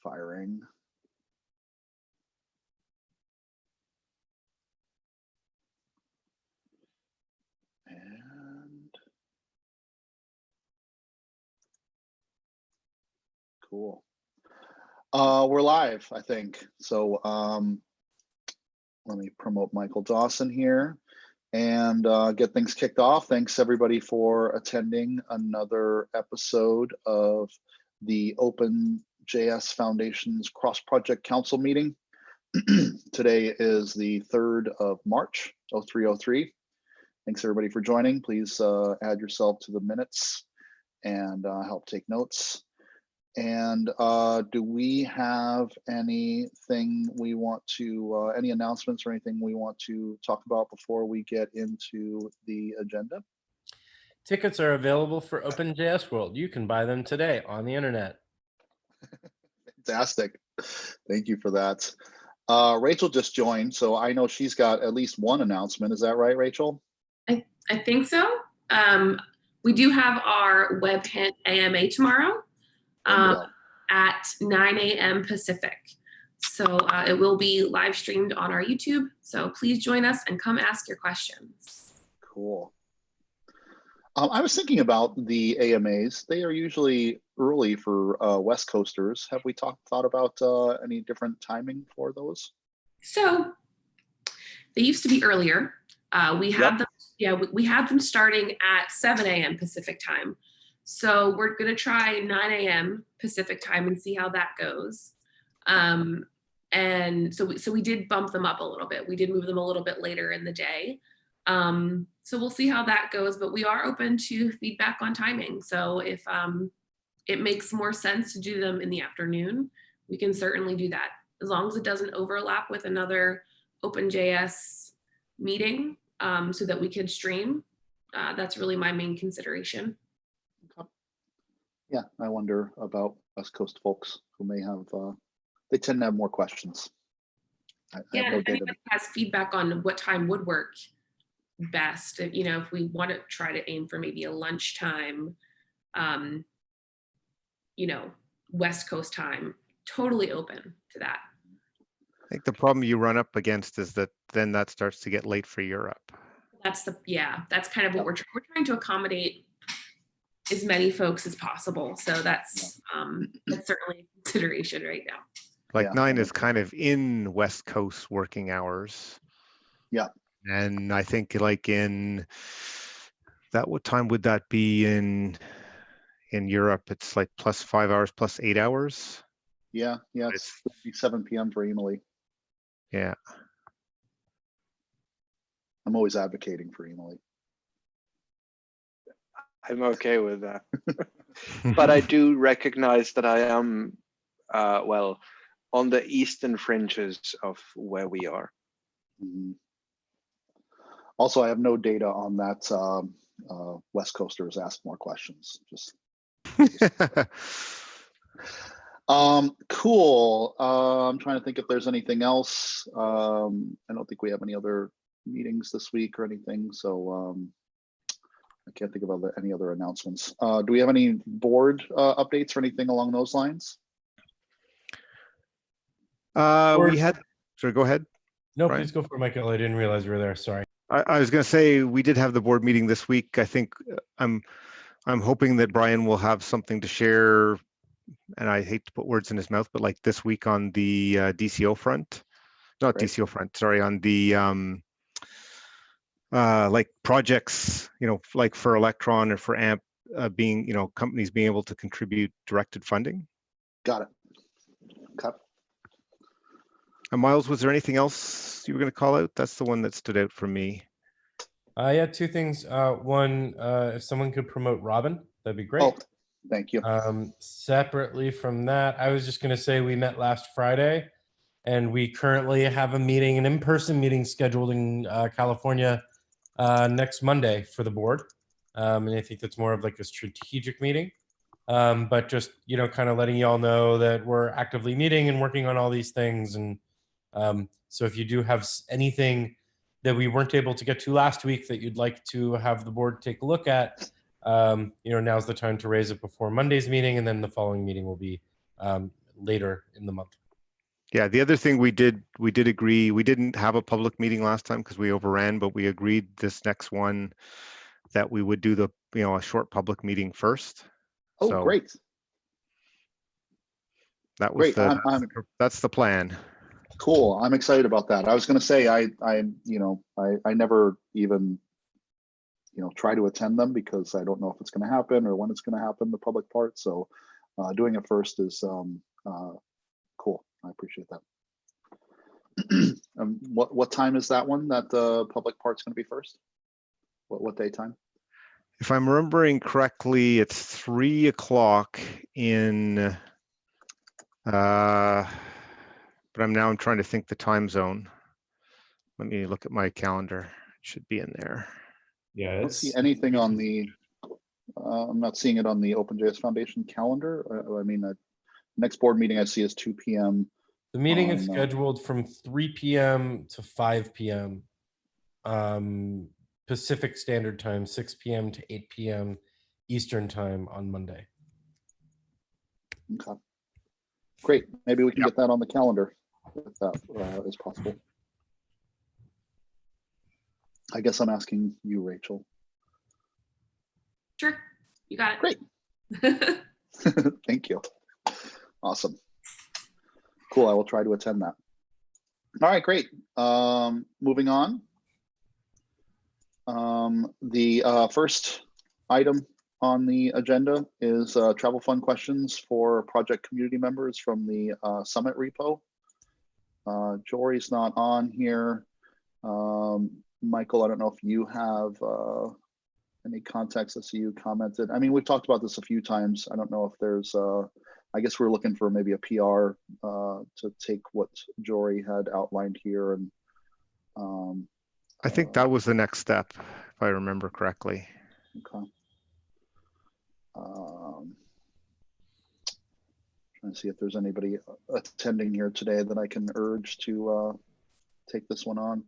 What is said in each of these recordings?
firing. And cool. We're live, I think. So let me promote Michael Dawson here and get things kicked off. Thanks everybody for attending another episode of the OpenJS Foundation's Cross-Project Council meeting. Today is the 3rd of March, 0303. Thanks everybody for joining. Please add yourself to the minutes and help take notes. And do we have anything we want to, any announcements or anything we want to talk about before we get into the agenda? Tickets are available for OpenJS World. You can buy them today on the internet. Fantastic. Thank you for that. Rachel just joined, so I know she's got at least one announcement. Is that right, Rachel? I think so. We do have our Web Hint AMA tomorrow. At 9 a.m. Pacific. So it will be live streamed on our YouTube. So please join us and come ask your questions. Cool. I was thinking about the AMAs. They are usually early for West Coasters. Have we thought about any different timing for those? So they used to be earlier. We had them, we had them starting at 7 a.m. Pacific time. So we're going to try 9 a.m. Pacific time and see how that goes. And so we did bump them up a little bit. We did move them a little bit later in the day. So we'll see how that goes, but we are open to feedback on timing. So if it makes more sense to do them in the afternoon, we can certainly do that. As long as it doesn't overlap with another OpenJS meeting so that we can stream. That's really my main consideration. Yeah, I wonder about West Coast folks who may have, they tend to have more questions. Yeah, if anybody has feedback on what time would work best, if we want to try to aim for maybe a lunchtime, West Coast time, totally open to that. I think the problem you run up against is that then that starts to get late for Europe. That's kind of what we're trying to accommodate as many folks as possible. So that's certainly a consideration right now. Like 9 is kind of in West Coast working hours. Yeah. And I think like what time would that be in Europe? It's like plus 5 hours, plus 8 hours. Yeah, it's 7 p.m. for Emily. Yeah. I'm always advocating for Emily. I'm okay with that. But I do recognize that I am, on the eastern fringes of where we are. Mm-hmm. Also, I have no data on that West Coasters ask more questions. Cool. I'm trying to think if there's anything else. I don't think we have any other meetings this week or anything. So I can't think of any other announcements. Do we have any board updates or anything along those lines? We had, sorry, go ahead. No, Brian. Please go for it, Michael. I didn't realize you were there. Sorry. I was going to say we did have the board meeting this week. I think I'm hoping that Brian will have something to share, and I hate to put words in his mouth, but like this week on the DCO front, not Great. DCO front, sorry, on the like projects, like for Electron or for AMP being, companies being able to contribute directed funding. Got it. Okay. And Miles, was there anything else you were going to call out? That's the one that stood out for me. Yeah, 2 things. One, if someone could promote Robin, that'd be great. Oh, thank you. Separately from that, I was just going to say we met last Friday, and we currently have a meeting, an in-person meeting scheduled in California next Monday for the board. And I think that's more of like a strategic meeting. But just, kind of letting you all know that we're actively meeting and working on all these things. And so if you do have anything that we weren't able to get to last week that you'd like to have the board take a look at, now's the time to raise it before Monday's meeting, and then the following meeting will be later in the month. Yeah, the other thing we did agree, we didn't have a public meeting last time because we overran, but we agreed this next one that we would do the, a short public meeting first. Oh, So great. that was Great. that's the plan. Cool. I'm excited about that. I was going to say, I never even, try to attend them because I don't know if it's going to happen or when it's going to happen, the public part. So doing it first is cool. I appreciate that. What time is that one that the public part's going to be first? What day time? If I'm remembering correctly, it's 3 o'clock in, but I'm trying to think the time zone. Let me look at my calendar. It should be in there. Yeah, I don't see anything on the, I'm not seeing it on the OpenJS Foundation calendar. I mean, the next board meeting I see is 2 p.m. The meeting is scheduled from 3 p.m. to 5 p.m. Pacific Standard Time, 6 p.m. to 8 p.m. Eastern Time on Monday. Okay. Great. Maybe we can get that on the calendar if that is possible. I guess I'm asking you, Rachel. Sure, you got it. Great. Thank you. Awesome. Cool. I will try to attend that. All right, great. Moving on. The first item on the agenda is travel fund questions for project community members from the Summit repo. Jory's not on here. Michael, I don't know if you have any context. I see you commented. I mean, we've talked about this a few times. I don't know if there's, I guess we're looking for maybe a PR to take what Jory had outlined here. And I think that was the next step, if I remember correctly. Okay. Trying to see if there's anybody attending here today that I can urge to take this one on.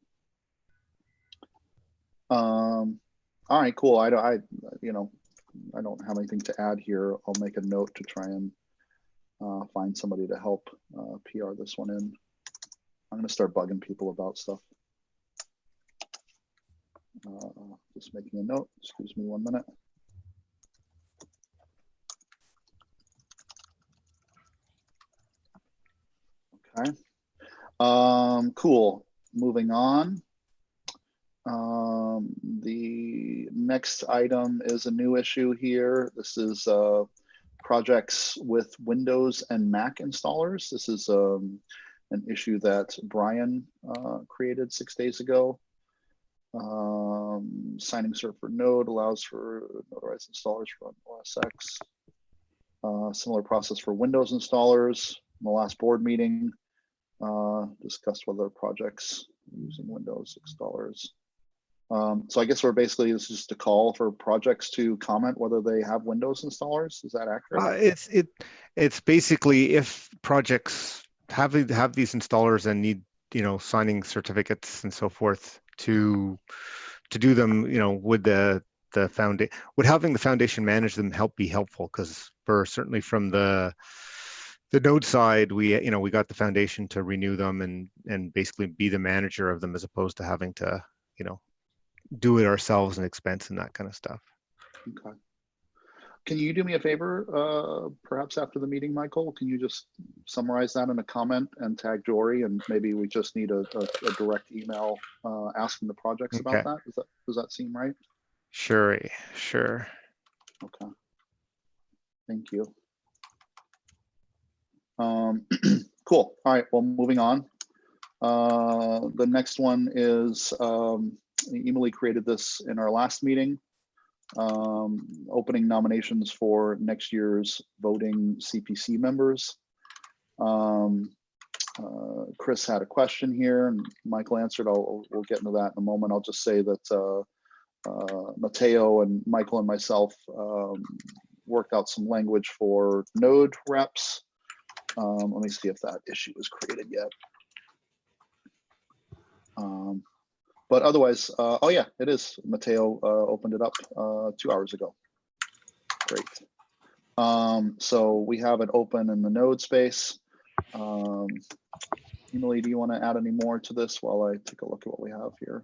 All right, cool. I don't have anything to add here. I'll make a note to try and find somebody to help PR this one in. I'm going to start bugging people about stuff. Just making a note. Excuse me 1 minute. Okay. Cool. Moving on. The next item is a new issue here. This is projects with Windows and Mac installers. This is an issue that Brian created 6 days ago. Signing cert for Node allows for notarized installers from OS X. Similar process for Windows installers. In the last board meeting, discussed whether projects using Windows installers. So I guess we're basically, this is just a call for projects to comment whether they have Windows installers. Is that accurate? It's basically if projects have these installers and need signing certificates and so forth to do them, would would having the foundation manage them be helpful? Because certainly from the Node side, we got the foundation to renew them and basically be the manager of them as opposed to having to do it ourselves and expense and that kind of stuff. Okay. Can you do me a favor, perhaps after the meeting, Michael? Can you just summarize that in a comment and tag Jory, and maybe we just need a direct email asking the projects about that? Does that seem right? Sure. Okay. Thank you. Cool. All right. Well, moving on. The next one is Emily created this in our last meeting. Opening nominations for next year's voting CPC members. Chris had a question here and Michael answered. We'll get into that in a moment. I'll just say that Matteo and Michael and myself worked out some language for Node reps. Let me see if that issue was created yet. But otherwise, oh yeah, it is. Matteo opened it up 2 hours ago. Great. So we have it open in the node space. Emily, do you want to add any more to this while I take a look at what we have here?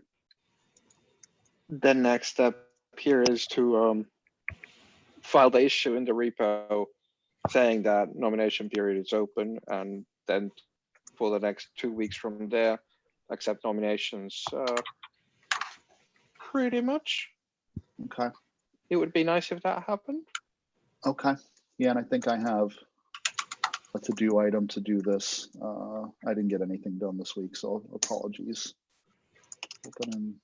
The next step here is to file the issue in the repo saying that nomination period is open, and then for the next 2 weeks from there, accept nominations. Pretty much. Okay. It would be nice if that happened. Okay. Yeah, and I think I have a to-do item to do this. I didn't get anything done this week, so apologies. Open in,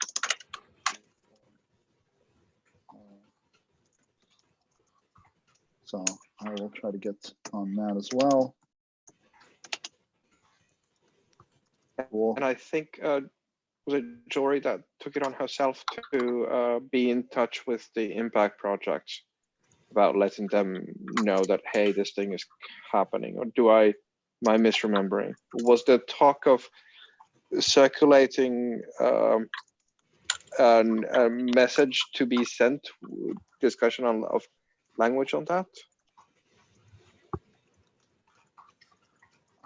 so I will try to get on that as well. Cool. And I think, was it Jory that took it on herself to be in touch with the impact projects about letting them know that, hey, this thing is happening? Or am I misremembering? Was the talk of circulating a message to be sent, discussion of language on that?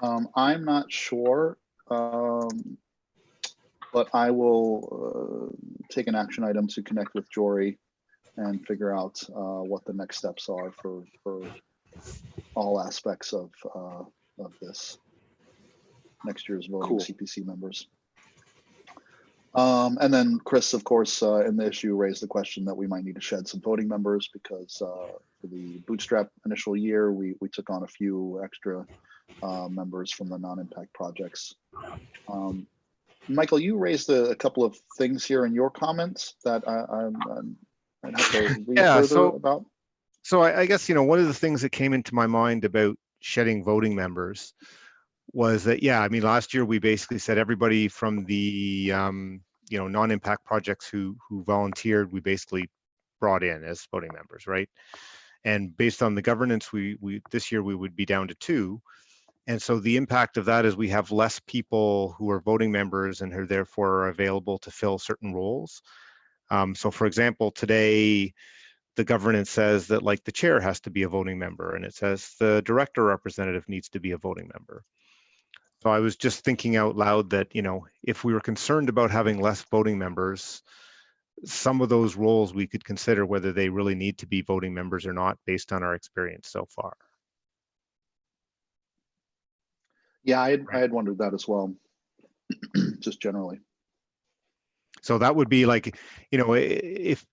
I'm not sure, but I will take an action item to connect with Jory and figure out what the next steps are for all aspects of this next year's voting. Cool. CPC members. And then Chris, of course, in the issue raised the question that we might need to shed some voting members because for the bootstrap initial year, we took on a few extra members from the non-impact projects. Michael, you raised a couple of things here in your comments that I'd have to read further about. So I guess, one of the things that came into my mind about shedding voting members was that, yeah, I mean, last year we basically said everybody from the, non-impact projects who volunteered, we basically brought in as voting members, right? And based on the governance, we this year we would be down to 2. And so the impact of that is we have less people who are voting members and who therefore are available to fill certain roles. So for example, today, the governance says that like the chair has to be a voting member, and it says the director representative needs to be a voting member. So I was just thinking out loud that, if we were concerned about having less voting members, some of those roles we could consider whether they really need to be voting members or not based on our experience so far. Yeah, I had wondered that as well, just generally. So that would be like, if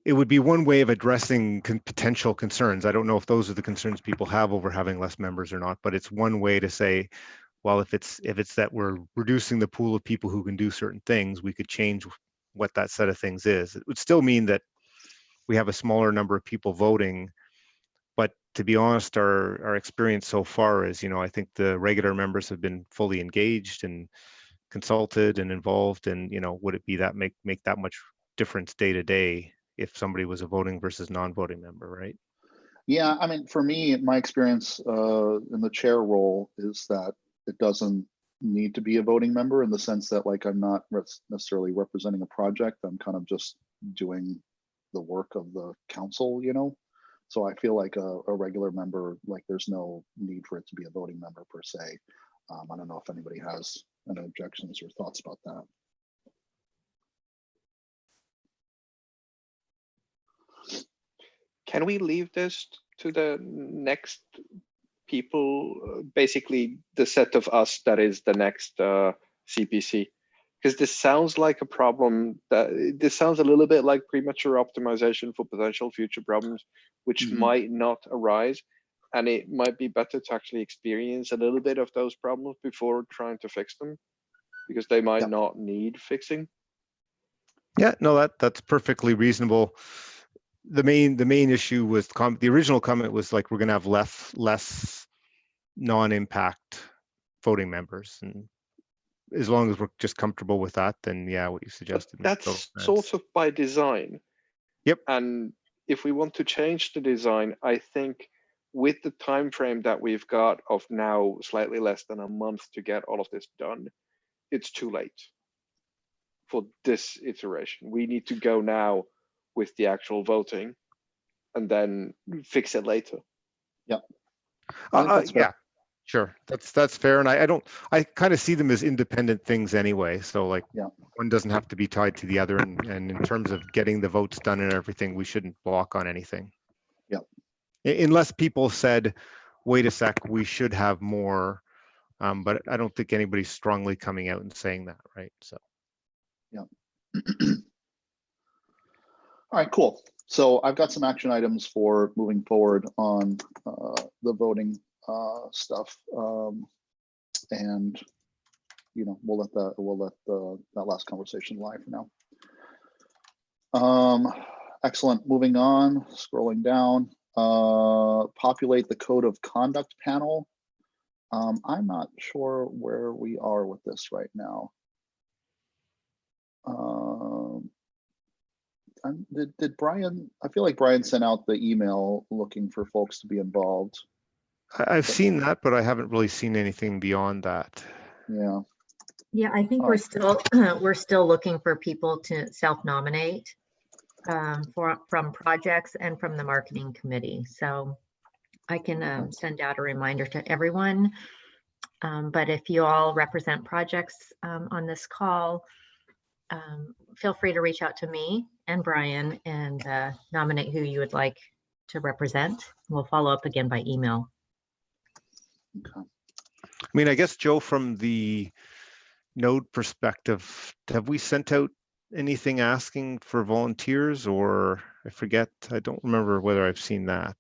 it would be one way of addressing potential concerns. I don't know if those are the concerns people have over having less members or not, but it's one way to say, well, if it's that we're reducing the pool of people who can do certain things, we could change what that set of things is. It would still mean that we have a smaller number of people voting, but to be honest, our experience so far is, I think the regular members have been fully engaged and consulted and involved, and would it be that make that much difference day to day if somebody was a voting versus non-voting member, right? Yeah, I mean, for me, my experience in the chair role is that it doesn't need to be a voting member in the sense that, like, I'm not necessarily representing a project. I'm kind of just doing the work of the council, So I feel like a regular member, like, there's no need for it to be a voting member per se. I don't know if anybody has any objections or thoughts about that. Can we leave this to the next people, basically the set of us that is the next CPC? Because this sounds like a problem this sounds a little bit like premature optimization for potential future problems, which might not arise. And it might be better to actually experience a little bit of those problems before trying to fix them, because they might not need fixing. Yeah, no, that's perfectly reasonable. The main issue with the original comment was like, we're going to have less non-impact voting members, and as long as we're just comfortable with that, then yeah, what you suggested. That's sort of by design. Yep. And if we want to change the design, I think with the time frame that we've got of now slightly less than a month to get all of this done, it's too late for this iteration. We need to go now with the actual voting and then fix it later. Yep. I think that's fair. Yeah, sure. That's fair. And I kind of see them as independent things anyway. So like, Yeah. one doesn't have to be tied to the other. And in terms of getting the votes done and everything, we shouldn't block on anything. Yep. Unless people said, wait a sec, we should have more. But I don't think anybody's strongly coming out and saying that, right? So. Yeah. All right, cool. So I've got some action items for moving forward on the voting stuff, and we'll let that last conversation lie for now. Excellent. Moving on. Scrolling down. Populate the code of conduct panel. I'm not sure where we are with this right now. Did Brian, I feel like Brian sent out the email looking for folks to be involved. I've seen that, but I haven't really seen anything beyond that. Yeah. Yeah, I think All we're still looking for people to self-nominate from projects and from the marketing committee. So I can send out a reminder to everyone. But if you all represent projects on this call, feel free to reach out to me and Brian and nominate who you would like to represent. We'll follow up again by email. Okay. I mean, I guess, Joe, from the Node perspective, have we sent out anything asking for volunteers, or I don't remember whether I've seen that.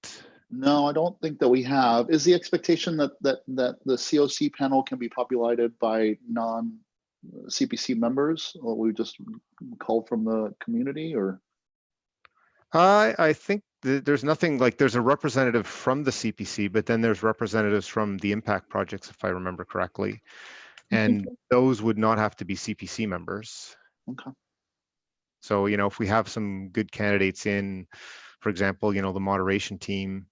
No, I don't think that we have. Is the expectation that the COC panel can be populated by non-CPC members, or we just call from the community, or? I think there's nothing like, there's a representative from the CPC, but then there's representatives from the impact projects, if I remember correctly. And those would not have to be CPC members. Okay. So, if we have some good candidates in, for example, the moderation team,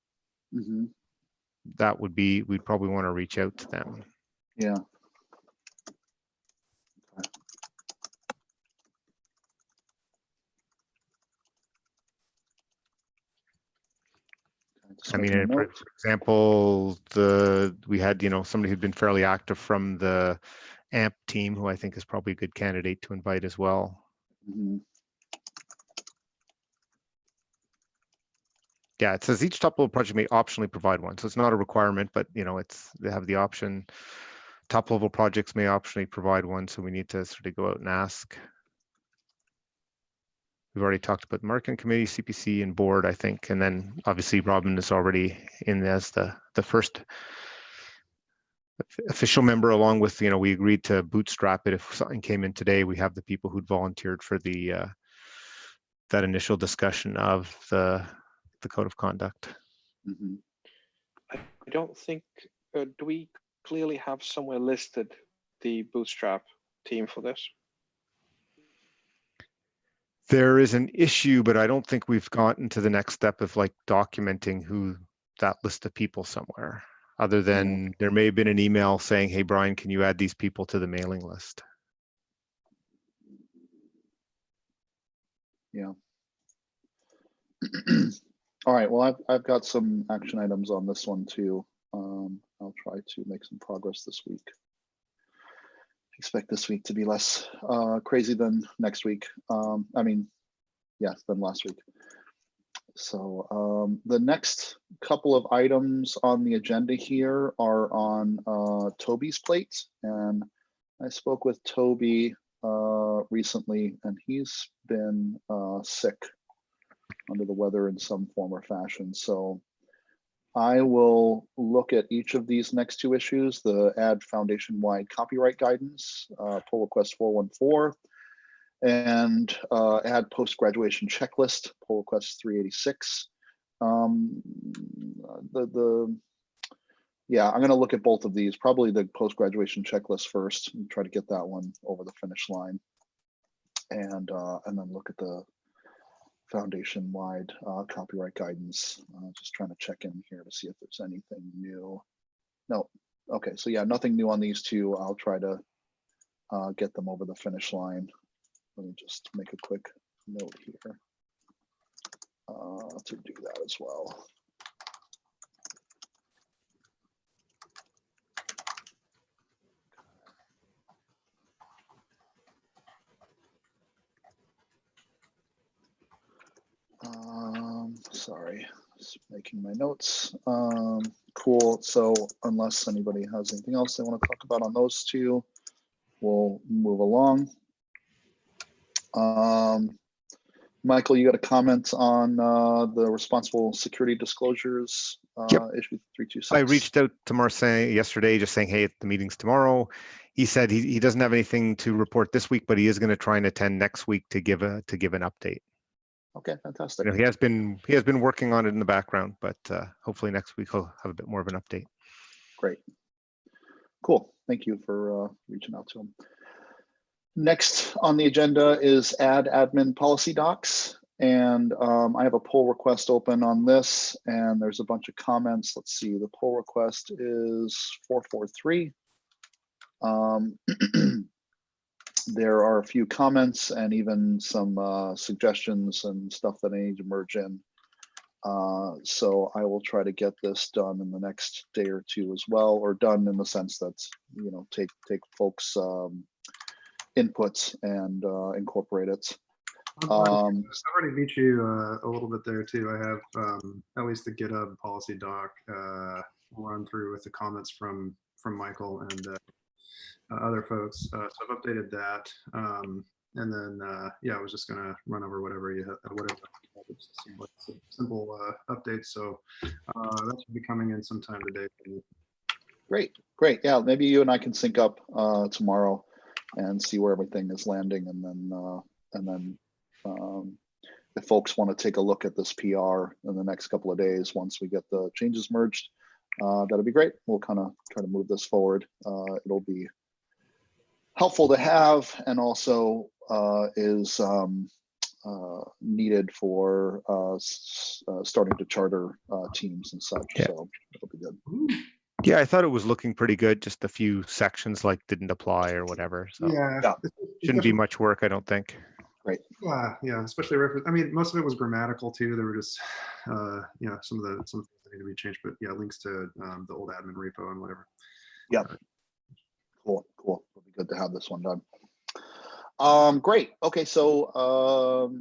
Mm-hmm. that would be, we'd probably want to reach out to them. Yeah. I mean, for example, we had, somebody who'd been fairly active from the AMP team, who I think is probably a good candidate to invite as well. Mm-hmm. Yeah, it says each top-level project may optionally provide one. So it's not a requirement, but they have the option. Top-level projects may optionally provide one. So we need to sort of go out and ask. We've already talked about the marketing committee, CPC, and board, I think. And then obviously Robin is already in as the first official member, along with, we agreed to bootstrap it. If something came in today, we have the people who'd volunteered for the that initial discussion of the code of conduct. Mm-hmm. I don't think, do we clearly have somewhere listed the bootstrap team for this? There is an issue, but I don't think we've gotten to the next step of like documenting who that list of people somewhere, other than there may have been an email saying, hey, Brian, can you add these people to the mailing list? Yeah. All right, well, I've got some action items on this one too. I'll try to make some progress this week. Expect this week to be less crazy than next week. Than last week. So the next couple of items on the agenda here are on Toby's plate. And I spoke with Toby recently, and he's been sick, under the weather in some form or fashion. So I will look at each of these next two issues, the add foundation-wide copyright guidance, pull request 414, and add post-graduation checklist, pull request 386. I'm gonna look at both of these, probably the post-graduation checklist first, and try to get that one over the finish line. And then look at the foundation-wide copyright guidance. Just trying to check in here to see if there's anything new. No, okay, so yeah, nothing new on these two. I'll try to get them over the finish line. Let me just make a quick note here to do that as well. Sorry, just making my notes. Cool. So unless anybody has anything else they want to talk about on those two, we'll move along. Michael, you got a comment on the responsible security disclosures issue 326? I reached out to Marseille yesterday just saying, hey, the meeting's tomorrow. He said he doesn't have anything to report this week, but he is going to try and attend next week to give an update. Okay, fantastic. You know, he has been working on it in the background, but hopefully next week he'll have a bit more of an update. Great. Cool. Thank you for reaching out to him. Next on the agenda is add admin policy docs. And I have a pull request open on this, and there's a bunch of comments. Let's see, the pull request is 443. There are a few comments and even some suggestions and stuff that I need to merge in. So I will try to get this done in the next day or two as well, or done in the sense that, you know, take folks' inputs and incorporate it. I've already beat you a little bit there too. I have at least the GitHub policy doc run through with the comments from Michael and other folks. So I've updated that, and then yeah, I was just gonna run over whatever you have, whatever simple updates. So that should be coming in sometime today. Great, great. Yeah, maybe you and I can sync up tomorrow and see where everything is landing, and then if folks want to take a look at this PR in the next couple of days, once we get the changes merged, that'd be great. We'll kind of try to move this forward. It'll be helpful to have, and also is needed for starting to charter teams and such. Yeah. So it'll be good. Yeah, I thought it was looking pretty good. Just a few sections like didn't apply or whatever. So yeah. Shouldn't be much work, I don't think. Great. Yeah, especially reference. I mean, most of it was grammatical too. There were just, you know, some things that need to be changed. But yeah, links to the old admin repo and whatever. Yeah. Cool. It'll be good to have this one done. Great. Okay, so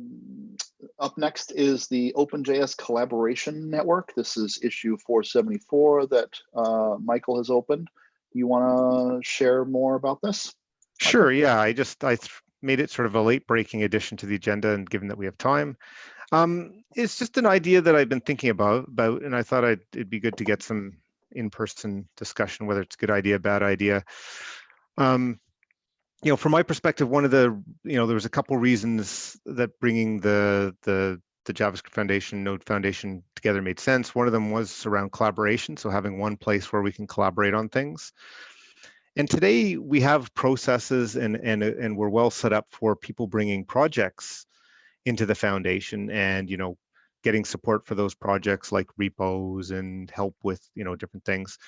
up next is the OpenJS Collaboration Network. This is issue 474 that Michael has opened. You want to share more about this? Sure. Yeah, I made it sort of a late breaking addition to the agenda, and given that we have time, it's just an idea that I've been thinking about, and I thought it'd be good to get some in-person discussion, whether it's a good idea, bad idea. You know, from my perspective, one of the, you know, there was a couple reasons that bringing the JavaScript Foundation, Node Foundation together made sense. One of them was around collaboration, so having one place where we can collaborate on things. And today we have processes and we're well set up for people bringing projects into the foundation and, you know, getting support for those projects like repos and help with, you know, different things.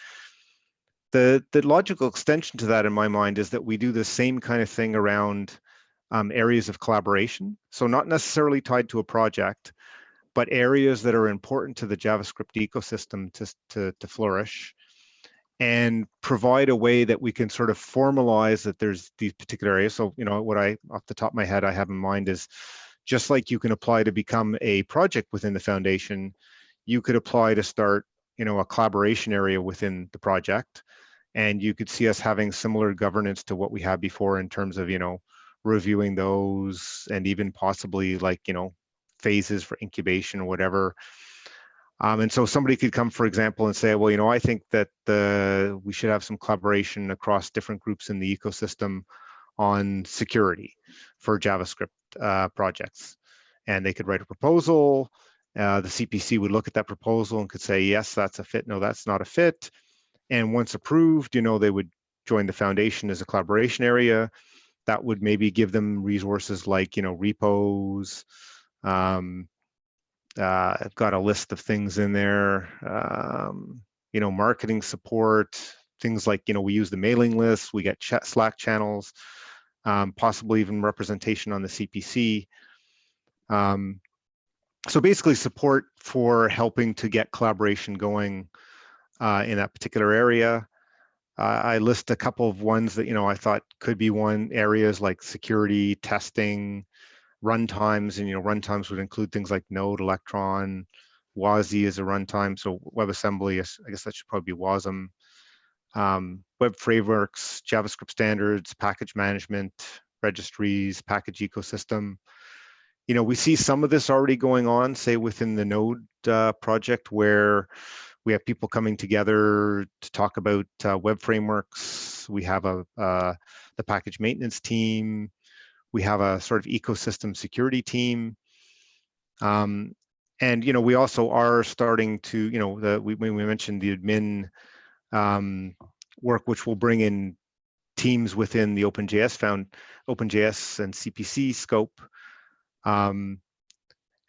The logical extension to that in my mind is that we do the same kind of thing around areas of collaboration. So not necessarily tied to a project, but areas that are important to the JavaScript ecosystem to flourish, and provide a way that we can sort of formalize that there's these particular areas. So, you know, what off the top of my head I have in mind is, just like you can apply to become a project within the foundation, you could apply to start, you know, a collaboration area within the project. And you could see us having similar governance to what we had before in terms of, you know, reviewing those and even possibly like, you know, phases for incubation or whatever. And so somebody could come, for example, and say, well, you know, I think that we should have some collaboration across different groups in the ecosystem on security for JavaScript projects. And they could write a proposal. The CPC would look at that proposal and could say, yes, that's a fit. No, that's not a fit. And once approved, you know, they would join the foundation as a collaboration area. That would maybe give them resources like, you know, repos. I've got a list of things in there, you know, marketing support, things like, you know, we use the mailing list, we get Slack channels, possibly even representation on the CPC. So basically support for helping to get collaboration going in that particular area. I list a couple of ones that, you know, I thought could be areas like security, testing, runtimes, and, you know, runtimes would include things like Node, Electron, WASI as a runtime. So WebAssembly, I guess that should probably be WASM. Web frameworks, JavaScript standards, package management, registries, package ecosystem. You know, we see some of this already going on, say within the Node project, where we have people coming together to talk about web frameworks. We have the package maintenance team. We have a sort of ecosystem security team. And, you know, we also are starting to, you know, we mentioned the admin work, which will bring in teams within the OpenJS and CPC scope. And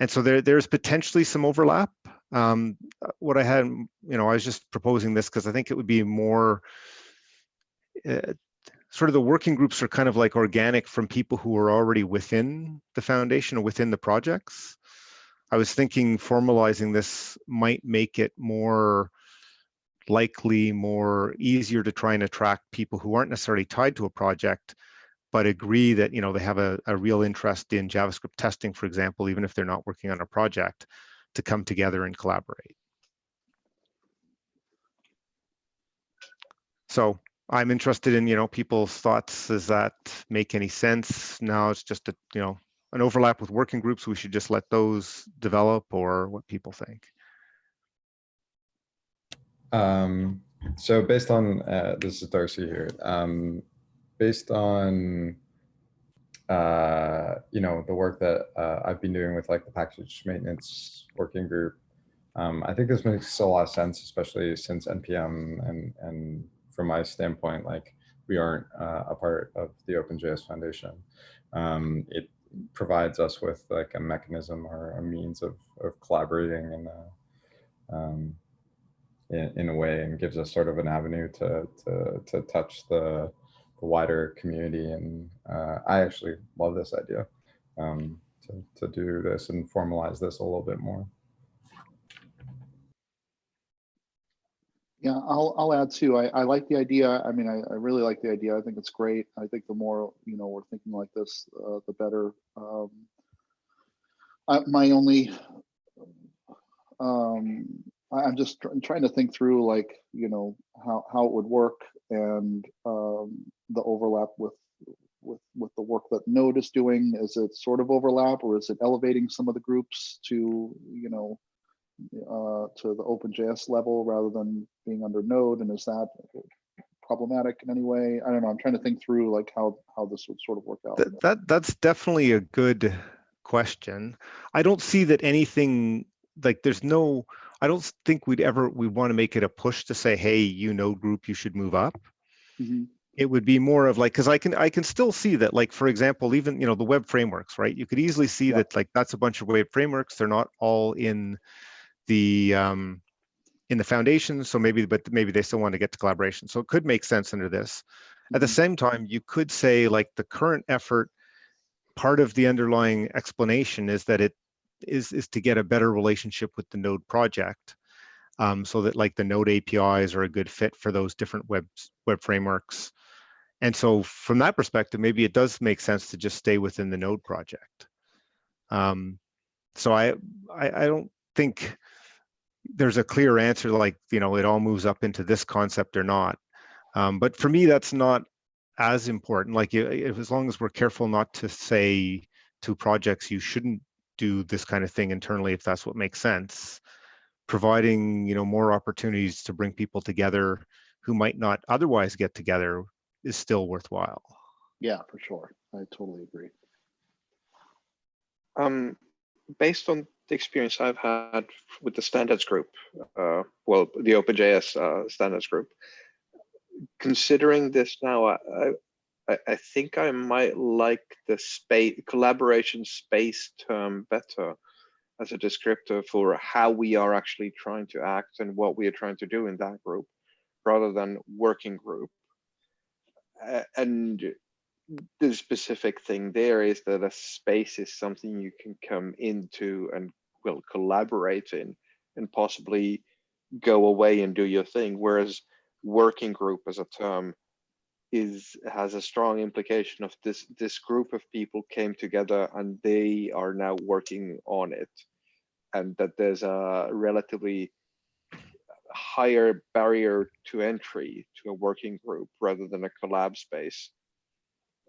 so there's potentially some overlap. What I had, you know, I was just proposing this because I think it would be more, sort of the working groups are kind of like organic from people who are already within the foundation or within the projects. I was thinking formalizing this might make it more likely, more easier to try and attract people who aren't necessarily tied to a project, but agree that, you know, they have a real interest in JavaScript testing, for example, even if they're not working on a project, to come together and collaborate. So I'm interested in, you know, people's thoughts. Does that make any sense? Now it's just you know, an overlap with working groups. We should just let those develop, or what people think. So based on, this is Darcy here, based on, you know, the work that I've been doing with like the package maintenance working group, I think this makes a lot of sense, especially since NPM and from my standpoint, like we aren't a part of the OpenJS Foundation. It provides us with like a mechanism or a means of collaborating in a way, and gives us sort of an avenue to touch the wider community. And I actually love this idea, to do this and formalize this a little bit more. Yeah, I'll add too. I like the idea. I mean, I really like the idea. I think it's great. I think the more, you know, we're thinking like this, the better. My only, I'm just trying to think through, like, you know, how it would work, and the overlap with the work that Node is doing. Is it sort of overlap, or is it elevating some of the groups to, you know, to the OpenJS level rather than being under Node? And is that problematic in any way? I don't know. I'm trying to think through like how this would sort of work out. That's definitely a good question. I don't see that anything, like there's no, I don't think we'd want to make it a push to say, hey, you Node group, you should move up. Mm-hmm. It would be more of like, because I can still see that, like, for example, even, you know, the web frameworks, right? You could easily see that, like, that's a bunch of web frameworks. They're not all in the foundation, so maybe they still want to get to collaboration. So it could make sense under this. At the same time, you could say, like, the current effort, part of the underlying explanation is that it is to get a better relationship with the Node project, so that, like, the Node APIs are a good fit for those different web frameworks. And so from that perspective, maybe it does make sense to just stay within the Node project. So I don't think there's a clear answer, like, you know, it all moves up into this concept or not. But for me, that's not as important. Like, as long as we're careful not to say to projects, you shouldn't do this kind of thing internally, if that's what makes sense. Providing, you know, more opportunities to bring people together who might not otherwise get together is still worthwhile. Yeah, for sure. I totally agree. Based on the experience I've had with the standards group, well, the OpenJS standards group, considering this now, I think I might like the collaboration space term better as a descriptor for how we are actually trying to act and what we are trying to do in that group, rather than working group. And the specific thing there is that a space is something you can come into and will collaborate in, and possibly go away and do your thing. Whereas working group as a term has a strong implication of this group of people came together and they are now working on it. and that there's a relatively higher barrier to entry to a working group rather than a collab space.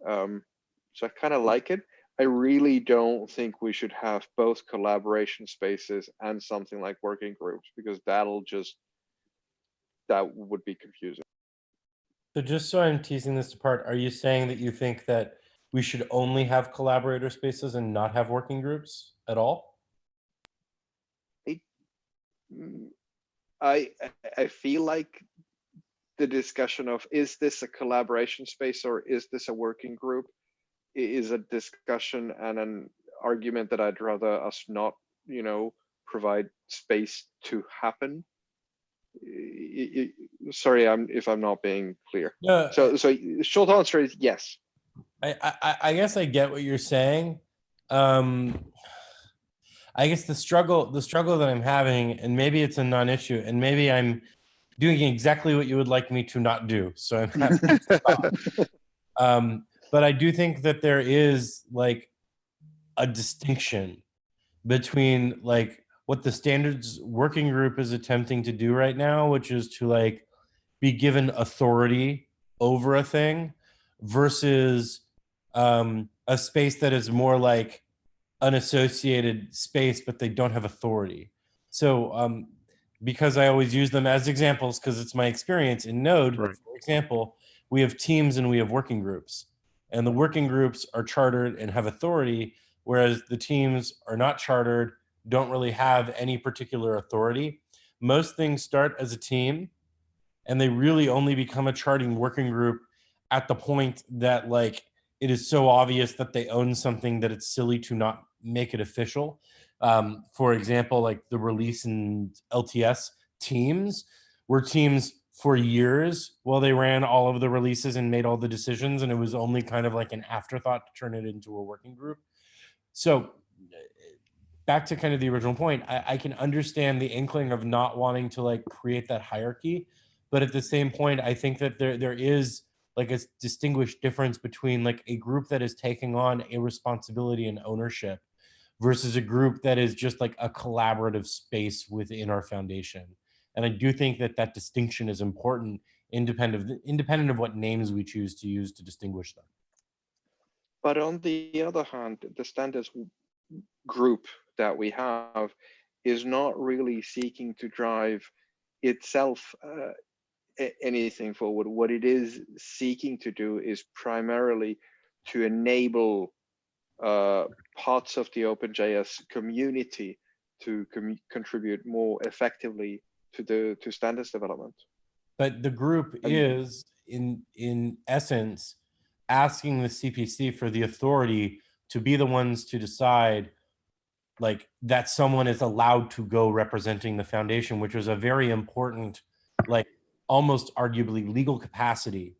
So I kind of like it. I really don't think we should have both collaboration spaces and something like working groups, because that would be confusing. So just so I'm teasing this apart, are you saying that you think that we should only have collaborator spaces and not have working groups at all? I feel like the discussion of, is this a collaboration space or is this a working group, is a discussion and an argument that I'd rather us not, provide space to happen. Sorry, if I'm not being clear. No. So short answer is yes. I guess I get what you're saying. I guess the struggle that I'm having, and maybe it's a non-issue, and maybe I'm doing exactly what you would like me to not do. So I'm happy to stop. But I do think that there is like a distinction between like what the standards working group is attempting to do right now, which is to like be given authority over a thing, versus a space that is more like an associated space, but they don't have authority. So because I always use them as examples, because it's my experience in Node, Right. For example, we have teams and we have working groups. And the working groups are chartered and have authority, whereas the teams are not chartered, don't really have any particular authority. Most things start as a team, and they really only become a charting working group at the point that like it is so obvious that they own something that it's silly to not make it official. For example, like the release and LTS teams were teams for years while they ran all of the releases and made all the decisions, and it was only kind of like an afterthought to turn it into a working group. So back to kind of the original point, I can understand the inkling of not wanting to like create that hierarchy, but at the same point, I think that there is like a distinguished difference between like a group that is taking on a responsibility and ownership versus a group that is just like a collaborative space within our foundation. And I do think that that distinction is important, independent of what names we choose to use to distinguish them. But on the other hand, the standards group that we have is not really seeking to drive itself anything forward. What it is seeking to do is primarily to enable parts of the OpenJS community to contribute more effectively to standards development. But the group is in essence asking the CPC for the authority to be the ones to decide like that someone is allowed to go representing the foundation, which was a very important, like almost arguably legal capacity,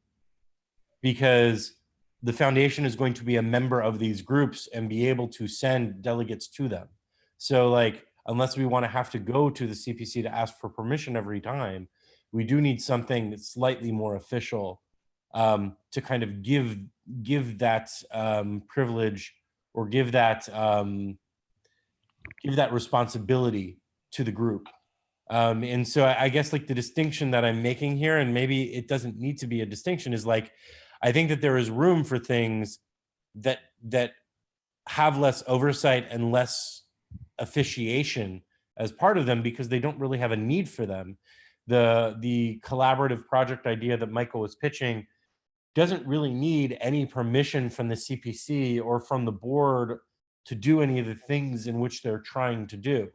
because the foundation is going to be a member of these groups and be able to send delegates to them. So like, unless we want to have to go to the CPC to ask for permission every time, we do need something that's slightly more official to kind of give that privilege or give that responsibility to the group. And so I guess like the distinction that I'm making here, and maybe it doesn't need to be a distinction, is like, I think that there is room for things that have less oversight and less officiation as part of them because they don't really have a need for them. The collaborative project idea that Michael was pitching doesn't really need any permission from the CPC or from the board to do any of the things in which they're trying to do.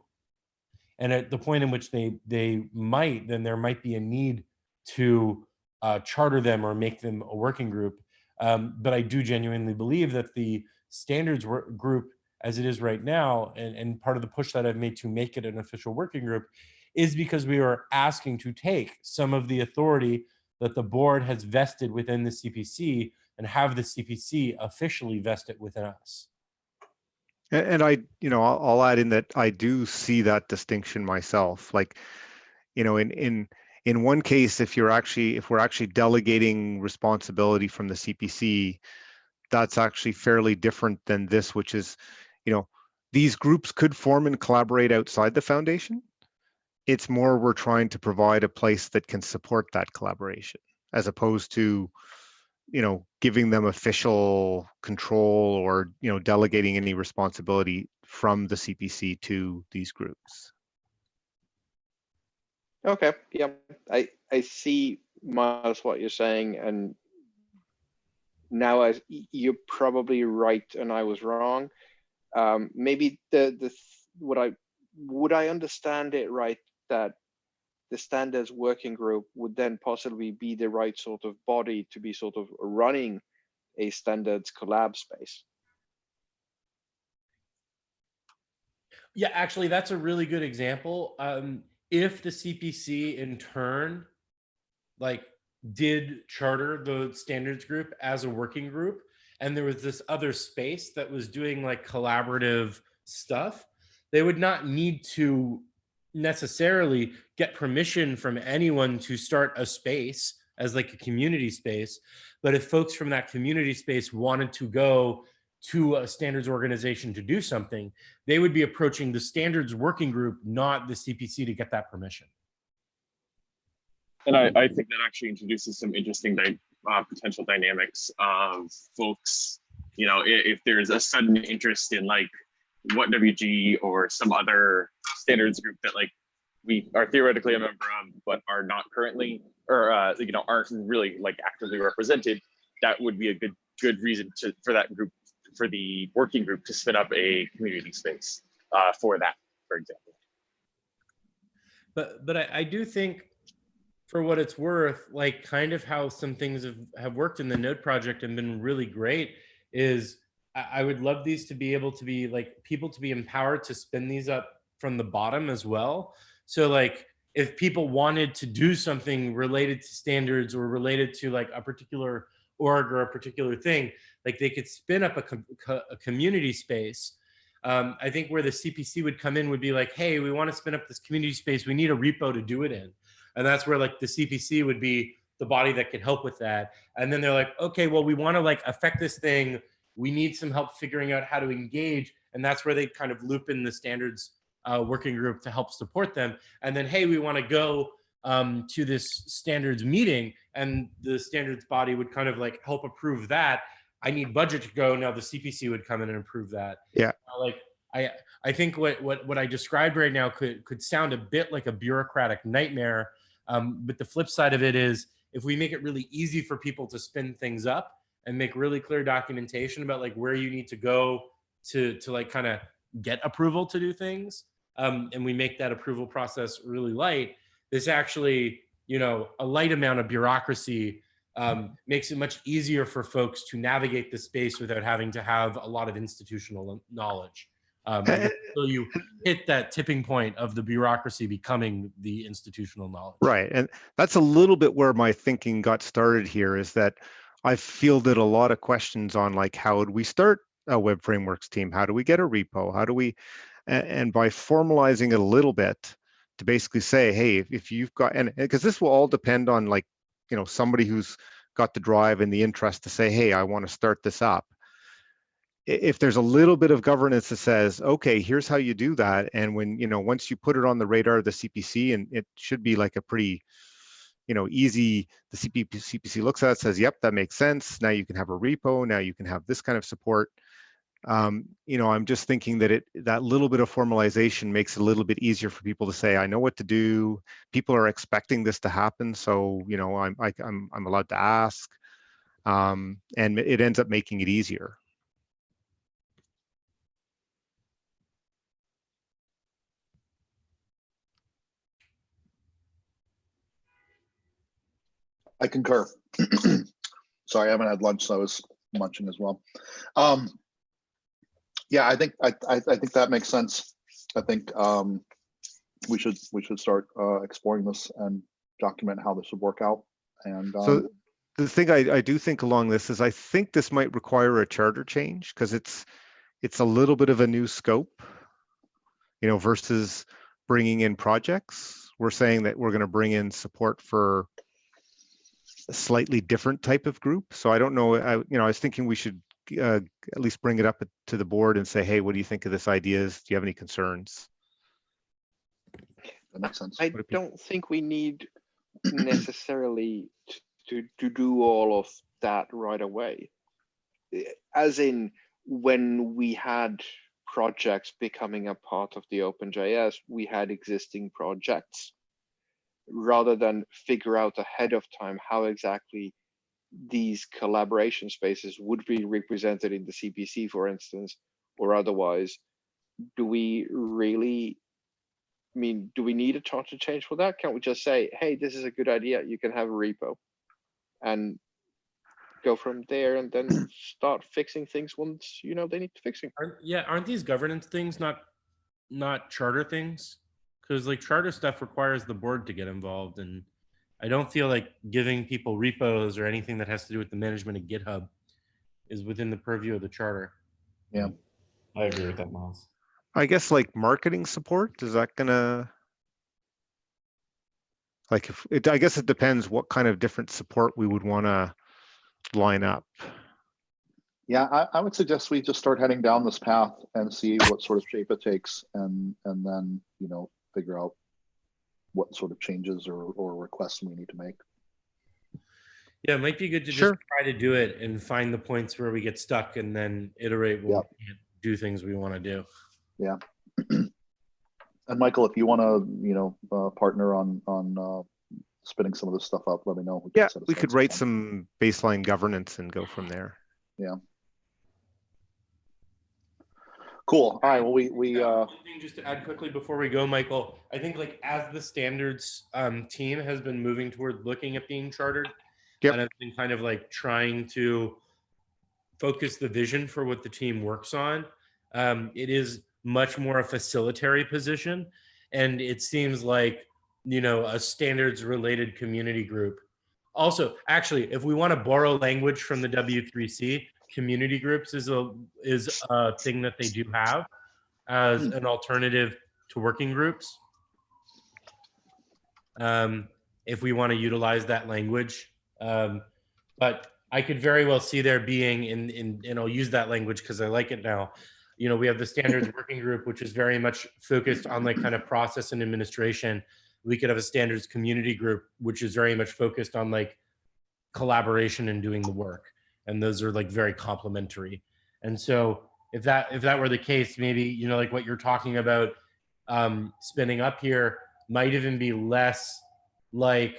And at the point in which they might, then there might be a need to charter them or make them a working group. But I do genuinely believe that the standards group as it is right now, and part of the push that I've made to make it an official working group is because we are asking to take some of the authority that the board has vested within the CPC and have the CPC officially vest it within us. And I'll add in that I do see that distinction myself. Like, in one case, if we're actually delegating responsibility from the CPC, that's actually fairly different than this, which is, these groups could form and collaborate outside the foundation. It's more we're trying to provide a place that can support that collaboration, as opposed to, you know, giving them official control or, you know, delegating any responsibility from the CPC to these groups. Okay, yeah, I see, Miles, what you're saying, and now you're probably right and I was wrong. Maybe would I understand it right that the standards working group would then possibly be the right sort of body to be sort of running a standards collab space? Yeah, actually, that's a really good example. If the CPC in turn, like, did charter the standards group as a working group, and there was this other space that was doing like collaborative stuff, they would not need to necessarily get permission from anyone to start a space as like a community space. But if folks from that community space wanted to go to a standards organization to do something, they would be approaching the standards working group, not the CPC, to get that permission. And I think that actually introduces some interesting potential dynamics of folks, you know, if there's a sudden interest in like WhatWG or some other standards group that like we are theoretically a member of, but are not currently, or you know, aren't really like actively represented, that would be a good reason for that group, for the working group, to spin up a community space for that, for example. But I do think, for what it's worth, like kind of how some things have worked in the Node project and been really great is I would love these to be able to be like people to be empowered to spin these up from the bottom as well. So like if people wanted to do something related to standards or related to like a particular org or a particular thing, like they could spin up a community space. I think where the CPC would come in would be like, hey, we want to spin up this community space. We need a repo to do it in. And that's where like the CPC would be the body that could help with that. And then they're like, okay, well, we want to like affect this thing. We need some help figuring out how to engage. And that's where they kind of loop in the standards working group to help support them. And then, hey, we want to go to this standards meeting, and the standards body would kind of like help approve that. I need budget to go. Now the CPC would come in and approve that. Yeah. Like I think what I described right now could sound a bit like a bureaucratic nightmare. But the flip side of it is, if we make it really easy for people to spin things up and make really clear documentation about like where you need to go to like kind of get approval to do things, and we make that approval process really light, this actually, you know, a light amount of bureaucracy makes it much easier for folks to navigate the space without having to have a lot of institutional knowledge. So you hit that tipping point of the bureaucracy becoming the institutional knowledge. Right. And that's a little bit where my thinking got started here, is that I've fielded a lot of questions on like, how would we start a web frameworks team? How do we get a repo? How do we, and by formalizing it a little bit to basically say, hey, if you've got, and because this will all depend on like, you know, somebody who's got the drive and the interest to say, hey, I want to start this up. If there's a little bit of governance that says, okay, here's how you do that. And when, you know, once you put it on the radar of the CPC, and it should be like a pretty, you know, easy, the CPC looks at it, says, yep, that makes sense. Now you can have a repo. Now you can have this kind of support. You know, I'm just thinking that that little bit of formalization makes it a little bit easier for people to say, I know what to do. People are expecting this to happen. So, you know, I'm allowed to ask. And it ends up making it easier. I concur. Sorry, I haven't had lunch, so I was munching as well. Yeah, I think that makes sense. I think we should start exploring this and document how this would work out. And so the thing I do think along this is, I think this might require a charter change, because it's a little bit of a new scope, you know, versus bringing in projects. We're saying that we're going to bring in support for a slightly different type of group. So I don't know, you know, I was thinking we should at least bring it up to the board and say, hey, what do you think of this ideas? Do you have any concerns? That makes sense. I don't think we need necessarily to do all of that right away. As in, when we had projects becoming a part of the OpenJS, we had existing projects. Rather than figure out ahead of time how exactly these collaboration spaces would be represented in the CPC, for instance, or otherwise, do we really, I mean, do we need a charter change for that? Can't we just say, hey, this is a good idea, you can have a repo, and go from there and then start fixing things once you know they need fixing? Aren't these governance things not charter things? Because like charter stuff requires the board to get involved, and I don't feel like giving people repos or anything that has to do with the management of GitHub is within the purview of the charter. Yeah, I agree with that, Miles. I guess like marketing support, is that gonna, like if it, I guess it depends what kind of different support we would want to line up. yeah. I would suggest we just start heading down this path and see what sort of shape it takes, and then figure out what sort of changes or requests we need to make. Yeah, it might be good to Sure. just try to do it and find the points where we get stuck and then iterate when we can't do things we want to do. Yeah. And Michael, if you want to, partner on spinning some of this stuff up, let me know. Yeah, we could write some baseline governance and go from there. Yeah. Cool. All right. Well, we Just to add quickly before we go, Michael, I think like as the standards team has been moving toward looking at being chartered, and I've been kind of like trying to focus the vision for what the team works on. It is much more a facilitatory position, and it seems like a standards related community group. Also, actually, if we want to borrow language from the W3C, community groups is a thing that they do have as an alternative to working groups. If we want to utilize that language, but I could very well see there being and I'll use that language because I like it now. We have the standards working group, which is very much focused on like kind of process and administration. We could have a standards community group, which is very much focused on like collaboration and doing the work. And those are like very complementary. And so if that were the case, maybe, like what you're talking about spinning up here might even be less like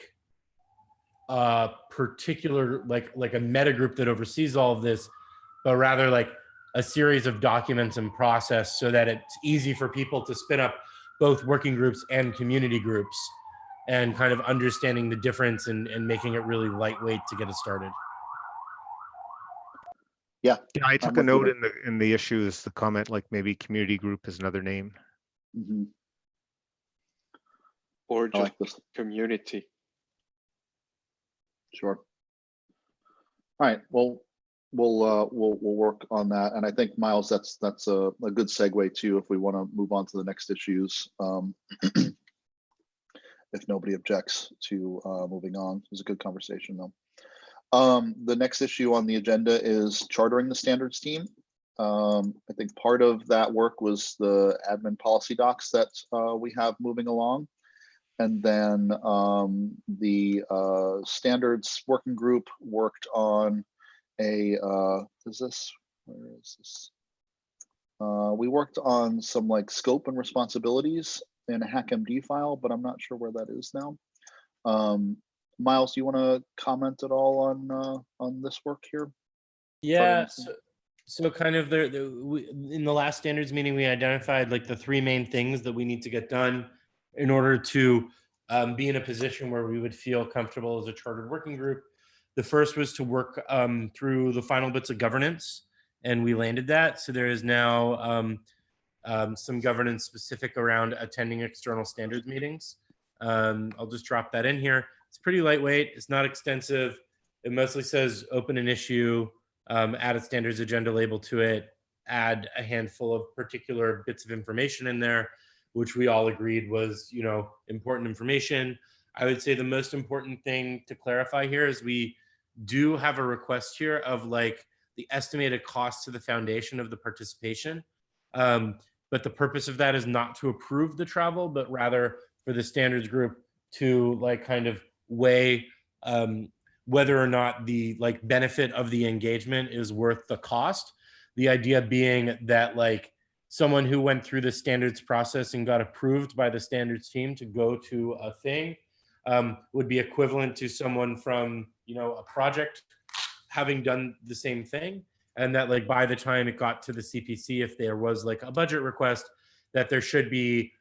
a particular, like a meta group that oversees all of this, but rather like a series of documents and process so that it's easy for people to spin up both working groups and community groups and kind of understanding the difference and making it really lightweight to get it started. Yeah, I took a note in the issues, the comment like maybe community group is another name. Mm-hmm. Or just like community. Sure. All right. Well, we'll work on that, and I think Miles, that's a good segue too. If we want to move on to the next issues, if nobody objects to moving on, it was a good conversation though. The next issue on the agenda is chartering the standards team. I think part of that work was the admin policy docs that we have moving along. And then the standards working group worked on we worked on some like scope and responsibilities in a HackMD file, but I'm not sure where that is now. Miles, do you want to comment at all on this work here? Yeah, so kind of in the last standards meeting, we identified like the three main things that we need to get done in order to be in a position where we would feel comfortable as a chartered working group. The first was to work through the final bits of governance, and we landed that. So there is now some governance specific around attending external standards meetings. I'll just drop that in here. It's pretty lightweight. It's not extensive. It mostly says open an issue, add a standards agenda label to it, add a handful of particular bits of information in there, which we all agreed was, important information. I would say the most important thing to clarify here is we do have a request here of like the estimated cost to the foundation of the participation. But the purpose of that is not to approve the travel, but rather for the standards group to like kind of weigh whether or not the like benefit of the engagement is worth the cost. The idea being that like someone who went through the standards process and got approved by the standards team to go to a thing would be equivalent to someone from, you know, a project having done the same thing. And that like by the time it got to the CPC, if there was like a budget request, that there should be,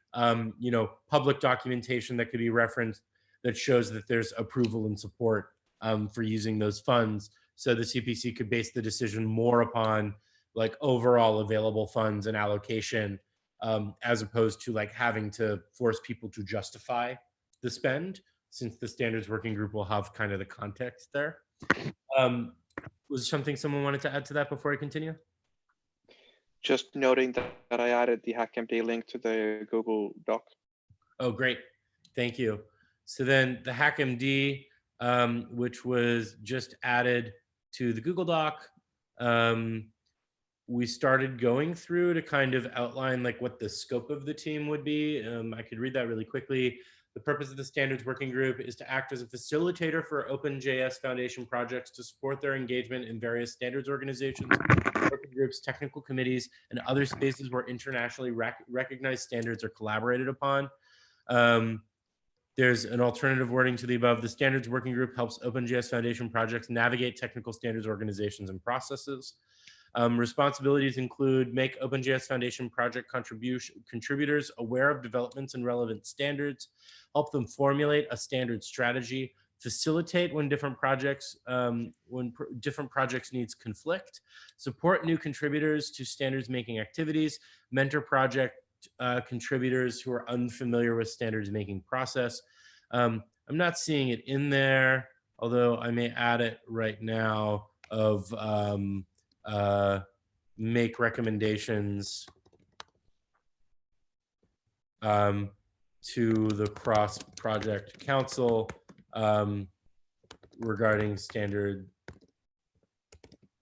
you know, public documentation that could be referenced that shows that there's approval and support for using those funds. So the CPC could base the decision more upon like overall available funds and allocation, as opposed to like having to force people to justify the spend, since the standards working group will have kind of the context there. Was there something someone wanted to add to that before I continue? Just noting that I added the HackMD link to the Google Doc. Oh, great. Thank you. So then the HackMD, which was just added to the Google Doc, we started going through to kind of outline like what the scope of the team would be. I could read that really quickly. The purpose of the standards working group is to act as a facilitator for OpenJS Foundation projects to support their engagement in various standards organizations, working groups, technical committees, and other spaces where internationally recognized standards are collaborated upon. There's an alternative wording to the above. The standards working group helps OpenJS Foundation projects navigate technical standards organizations and processes. Responsibilities include make OpenJS Foundation project contributors aware of developments and relevant standards, help them formulate a standard strategy, facilitate when different projects needs conflict, support new contributors to standards making activities, mentor project contributors who are unfamiliar with standards making process. I'm not seeing it in there, although I may add it right now of make recommendations to the cross-project council regarding standard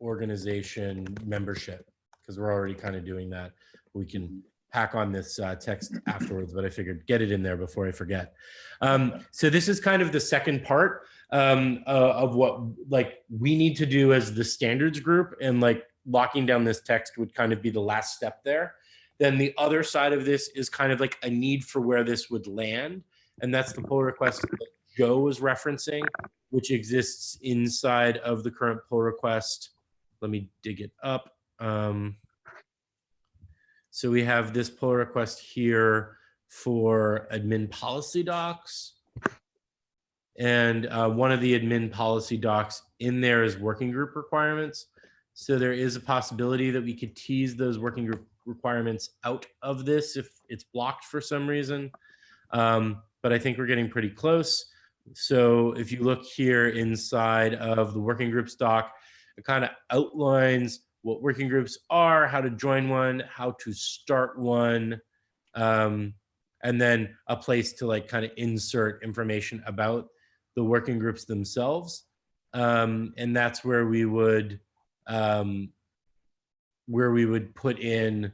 organization membership, because we're already kind of doing that. We can hack on this text afterwards, but I figured get it in there before I forget. So this is kind of the second part of what like we need to do as the standards group, and like locking down this text would kind of be the last step there. Then the other side of this is kind of like a need for where this would land. And that's the pull request that Joe was referencing, which exists inside of the current pull request. Let me dig it up. So we have this pull request here for admin policy docs. And one of the admin policy docs in there is working group requirements. So there is a possibility that we could tease those working group requirements out of this if it's blocked for some reason. But I think we're getting pretty close. So if you look here inside of the working groups doc, it kind of outlines what working groups are, how to join one, how to start one, and then a place to like kind of insert information about the working groups themselves. And that's where we would put in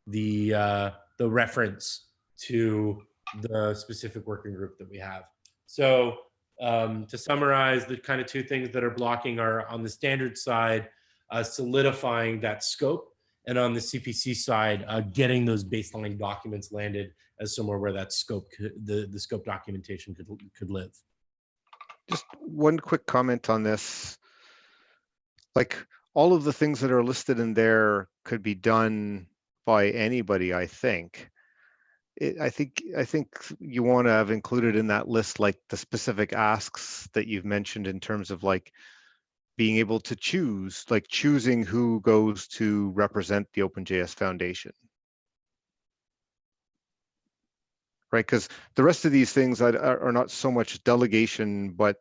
the reference to the specific working group that we have. So to summarize, the kind of two things that are blocking are on the standard side, solidifying that scope, and on the CPC side, getting those baseline documents landed as somewhere where that scope, the scope documentation could live. Just one quick comment on this. Like all of the things that are listed in there could be done by anybody, I think. I think you want to have included in that list like the specific asks that you've mentioned in terms of like being able to choose, like choosing who goes to represent the OpenJS Foundation. Right, because the rest of these things are not so much delegation, but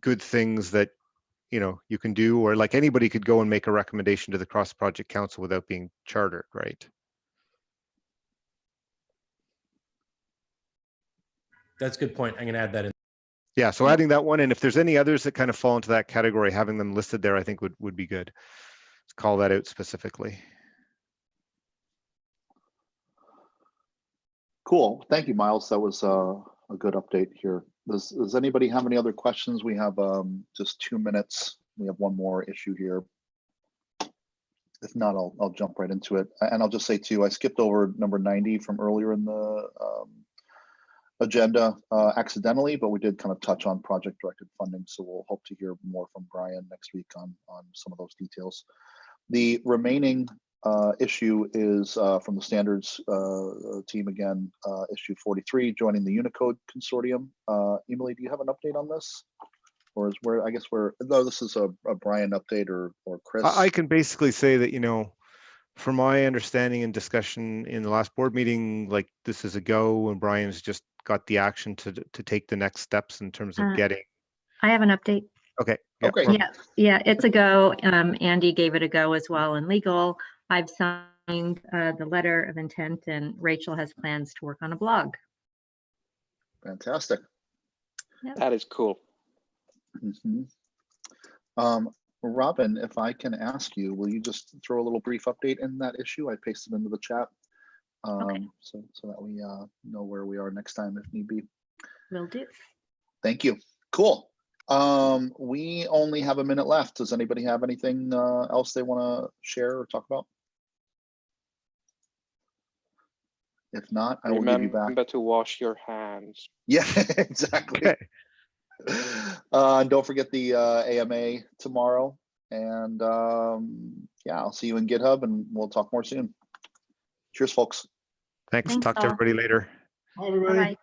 good things that you can do, or like anybody could go and make a recommendation to the cross-project council without being chartered, right? That's a good point. I'm going to add that in. Yeah, so adding that one, and if there's any others that kind of fall into that category, having them listed there, I think would be good. call that out specifically. Cool. Thank you, Miles. That was a good update here. Does anybody have any other questions? We have just 2 minutes. We have one more issue here. If not, I'll jump right into it. And I'll just say too, I skipped over number 90 from earlier in the agenda accidentally, but we did kind of touch on project directed funding. So we'll hope to hear more from Brian next week on some of those details. The remaining issue is from the standards team again, issue 43, joining the Unicode consortium. Emily, do you have an update on this? Or is where, I guess where, no, this is a Brian update or Chris? I can basically say that, you know, from my understanding and discussion in the last board meeting, like this is a go and Brian's just got the action to take the next steps in terms of getting. I have an update. Okay. Okay. Yeah, it's a go. Andy gave it a go as well in legal. I've signed the letter of intent and Rachel has plans to work on a blog. Fantastic. That is cool. Robin, if I can ask you, will you just throw a little brief update in that issue? I pasted into the chat Okay. so that we know where we are next time if need be. Will do. Thank you. Cool. We only have a minute left. Does anybody have anything else they want to share or talk about? If not, I will give you back. Remember to wash your hands. Yeah, exactly. And don't forget the AMA tomorrow. And yeah, I'll see you in GitHub and we'll talk more soon. Cheers, folks. Thanks. Thanks, Talk to all. everybody later. Bye, everybody. Bye-bye.